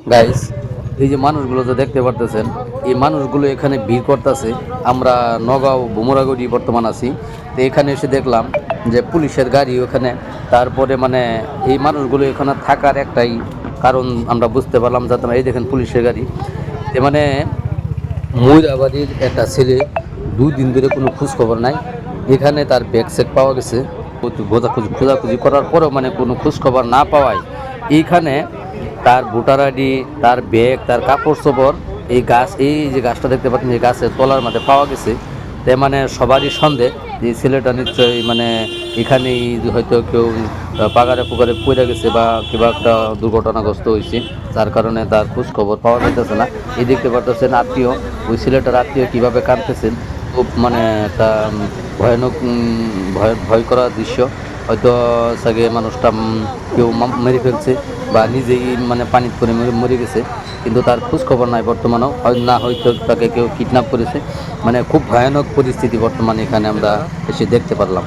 Guys, এই যে মানুষগুলো যে দেখতে পারতেছেন, এই মানুষগুলো এখানে ভিড় করতেছে। আমরা নগাঁও ভুমরাগড়ি বর্তমান আছি। তো এখানে এসে দেখলাম যে পুলিশের গাড়ি ওখানে। তারপরে মানে এই মানুষগুলো এখানে থাকার একটাই কারণ আমরা বুঝতে পারলাম, যাতে এই দেখেন পুলিশের গাড়ি। এ মানে ময়ূরাবাড়ির একটা ছেলে 2 দিন ধরে কোনো খোঁজ খবর নাই। এখানে তার ব্যাগ চেক পাওয়া গেছে। খোঁজাখুঁজি করার পরেও মানে কোনো খোঁজ খবর না পাওয়ায় এইখানে তার ভোটার আইডি, তার ব্যাগ, তার কাপড় চোপড় এই যে গাছটা দেখতে পাচ্ছেন, এই গাছের তলার মধ্যে পাওয়া গেছে। তাই মানে সবারই সন্দেহ যে ছেলেটা নিশ্চয়ই মানে এখানেই হয়তো কেউ পাগারে পুগারে পড়ে গেছে বা কিবা একটা দুর্ঘটনাগ্রস্ত হয়েছে, যার কারণে তার খোঁজ খবর পাওয়া যাইতেছে না। এই দেখতে পারতেছেন আত্মীয়, ওই ছেলেটার আত্মীয় কীভাবে কাঁদতেছেন। খুব মানে একটা ভয়ানক ভয় ভয় করা দৃশ্য। হয়তো সাগে মানুষটা কেউ মেরে ফেলছে বা নিজেই মানে পানিতে পড়ে মরে গেছে, কিন্তু তার খোঁজ খবর নাই বর্তমানেও। না হয়তো তাকে কেউ কিডন্যাপ করেছে। মানে খুব ভয়ানক পরিস্থিতি বর্তমানে এখানে আমরা এসে দেখতে পারলাম।